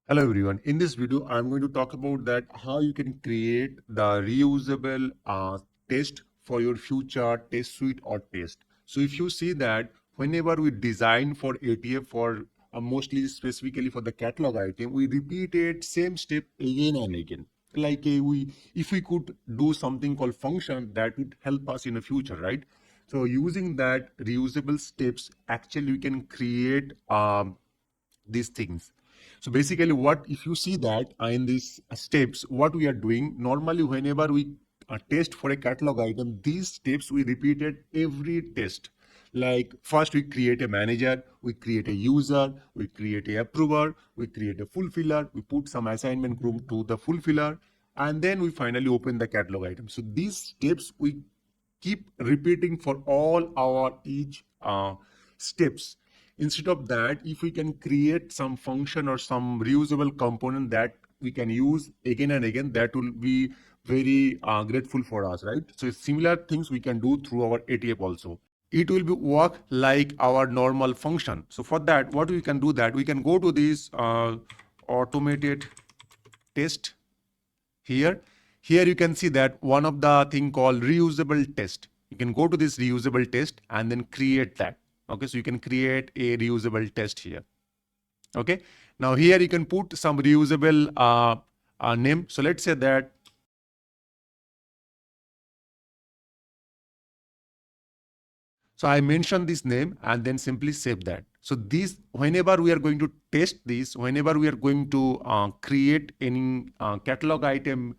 Hello everyone. In this video, I'm going to talk about that how you can create the reusable test for your future test suite or test. So if you see that whenever we design for ATF for mostly specifically for the catalog item, we repeated same step again and again. Like if we could do something called function that would help us in the future, right? So using that reusable steps, actually we can create these things. So basically what if you see that in these steps, what we are doing normally whenever we test for a catalog item, these steps we repeated every test. Like first we create a manager, we create a user, we create a approver, we create a fulfiller, we put some assignment group to the fulfiller, and then we finally open the catalog item. So these steps we keep repeating for all our each steps. Instead of that, if we can create some function or some reusable component that we can use again and again, that will be very grateful for us, right? So similar things we can do through our ATF also. It will be work like our normal function. So for that, what we can do that we can go to this automated test here. Here you can see that one of the thing called reusable test. You can go to this reusable test and then create that. Okay, so you can create a reusable test here. Okay, now here you can put some reusable name. So let's say that so I mentioned this name and then simply save that. So this, whenever we are going to test this, whenever we are going to create any catalog item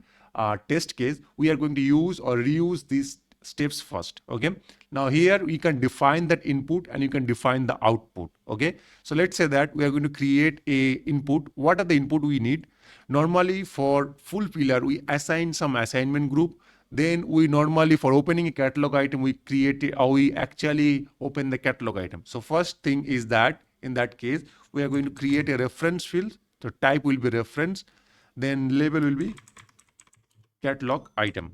test case, we are going to use or reuse these steps first. Okay. Now here we can define that input and you can define the output. Okay. So let's say that we are going to create a input. What are the input we need? Normally for full pillar, we assign some assignment group. Then we normally for opening a catalog item, we we actually open the catalog item. So first thing is that in that case, we are going to create a reference field. So type will be reference, then label will be catalog item.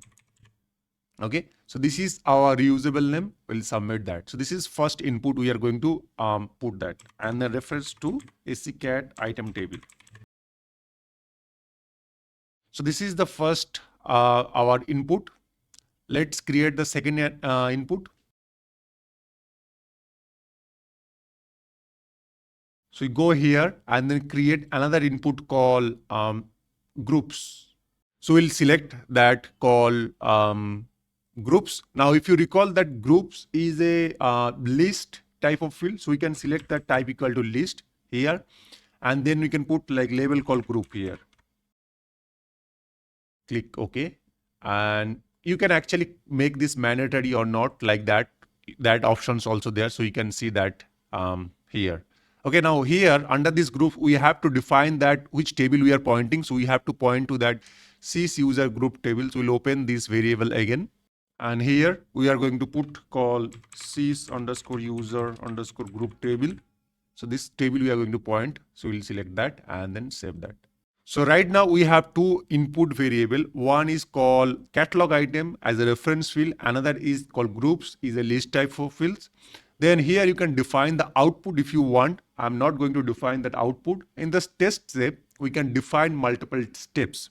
Okay, so this is our reusable name. We'll submit that. So this is first input we are going to put that, and the reference to SCCAT item table. So this is the first our input. Let's create the second input. So you go here and then create another input called groups. So we'll select that call groups. Now, if you recall that groups is a list type of field, so we can select that type equal to list here, and then we can put like label called group here. Click OK, and you can actually make this mandatory or not like that. That option's also there, so you can see that here. Okay, now here under this group, we have to define that which table we are pointing. So we have to point to that sys user group table. So we'll open this variable again. And here we are going to put call sys underscore user underscore group table. So this table we are going to point. So we'll select that and then save that. So right now we have two input variable. One is called catalog item as a reference field. Another is called groups is a list type of fields. Then here you can define the output if you want. I'm not going to define that output. In this test step, we can define multiple steps.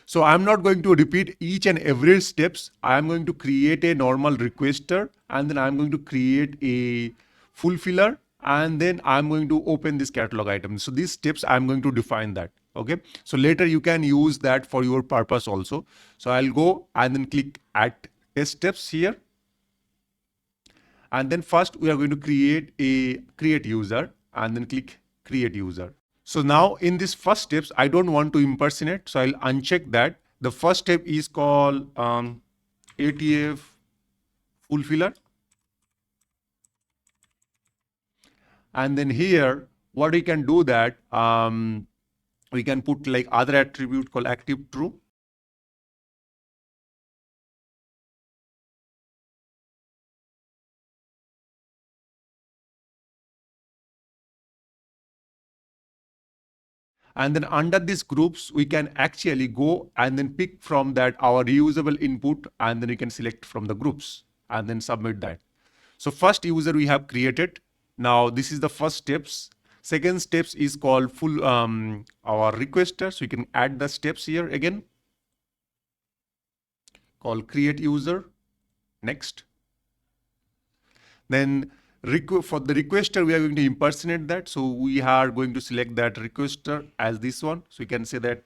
So I'm not going to repeat each and every steps. I'm going to create a normal requester and then I'm going to create a fulfiller and then I'm going to open this catalog item. So these steps I'm going to define that. Okay. So later you can use that for your purpose also. So I'll go and then click add test steps here. And then first we are going to create a create user and then click create user. So now in this first steps, I don't want to impersonate. So I'll uncheck that. The first step is called ATF fulfiller. And then here, what we can do that, we can put like other attribute called active true. And then under these groups, we can actually go and then pick from that our reusable input, and then we can select from the groups and then submit that. So first user we have created. Now this is the first steps. Second steps is called full our requester. So you can add the steps here again. Call create user. Next. Then for the requester, we are going to impersonate that. So we are going to select that requester as this one. So you can say that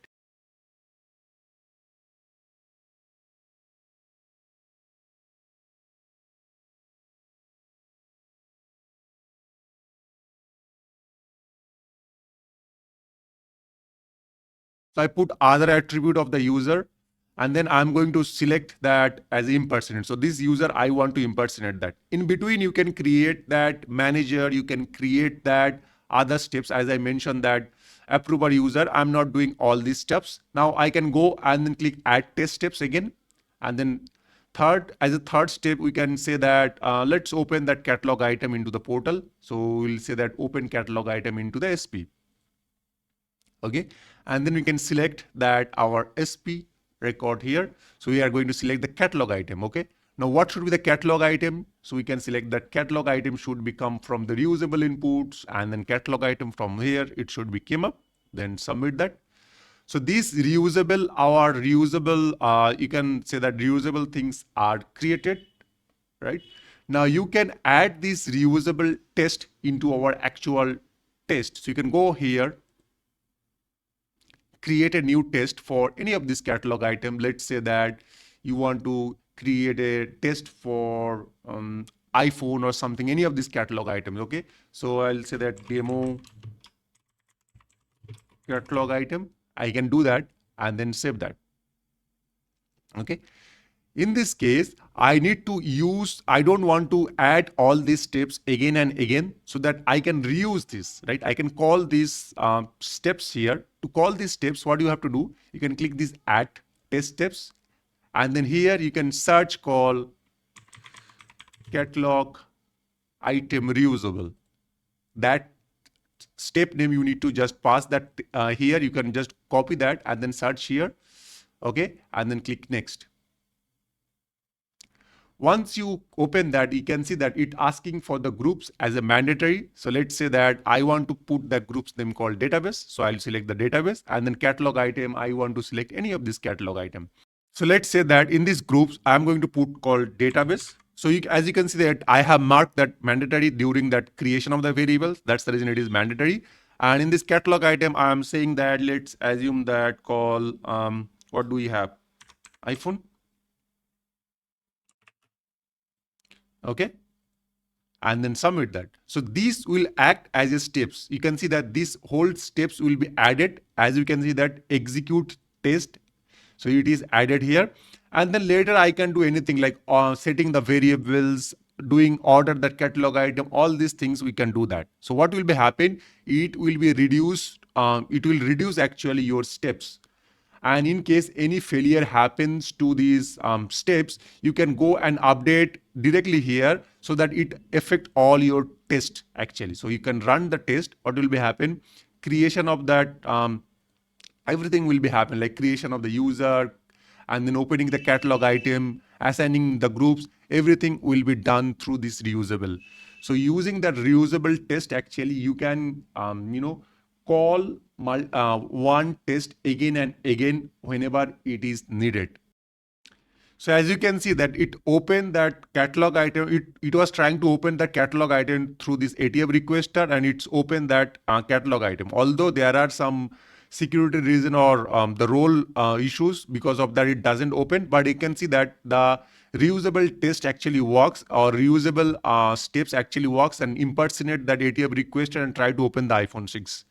so I put other attribute of the user, and then I'm going to select that as impersonate. So this user, I want to impersonate that. In between, you can create that manager, you can create that other steps. As I mentioned that approver user, I'm not doing all these steps. Now I can go and then click add test steps again. And then as a third step, we can say that let's open that catalog item into the portal. So we'll say that open catalog item into the SP. Okay, and then we can select that our SP record here. So we are going to select the catalog item. Okay, now what should be the catalog item? So we can select that catalog item should become from the reusable inputs, and then catalog item from here, it should be came up, then submit that. So these reusable, you can say that reusable things are created, right? Now you can add this reusable test into our actual test. So you can go here, create a new test for any of this catalog item. Let's say that you want to create a test for iPhone or something, any of these catalog items. Okay, so I'll say that demo catalog item. I can do that and then save that. Okay. In this case, I don't want to add all these steps again and again, so that I can reuse this, right? I can call these steps here. To call these steps, what you have to do, you can click this add test steps. And then here you can search call catalog item reusable. That step name you need to just pass that here. You can just copy that and then search here. Okay. And then click next. Once you open that, you can see that it asking for the groups as a mandatory. So let's say that I want to put the groups name called database. So I'll select the database, and then catalog item, I want to select any of this catalog item. So let's say that in these groups, I'm going to put called database. So as you can see that I have marked that mandatory during that creation of the variables. That's the reason it is mandatory. And in this catalog item, I'm saying that let's assume that call, what do we have? iPhone. Okay, and then submit that. So these will act as a steps. You can see that these whole steps will be added. As you can see that execute test. So it is added here. And then later I can do anything like setting the variables, doing order that catalog item, all these things we can do that. So what will be happen? It will be reduced. It will reduce actually your steps. And in case any failure happens to these steps, you can go and update directly here so that it affect all your test actually. So you can run the test. What will be happen? Creation of that, everything will be happen, like creation of the user, and then opening the catalog item, assigning the groups, everything will be done through this reusable. So using that reusable test, actually you can, call one test again and again whenever it is needed. So as you can see that it opened that catalog item, it was trying to open the catalog item through this ATF requester, and it's opened that catalog item. Although there are some security reason or the role issues, because of that it doesn't open, but you can see that the reusable test actually works, or reusable steps actually works, and impersonate that ATF requester and try to open the iPhone 6.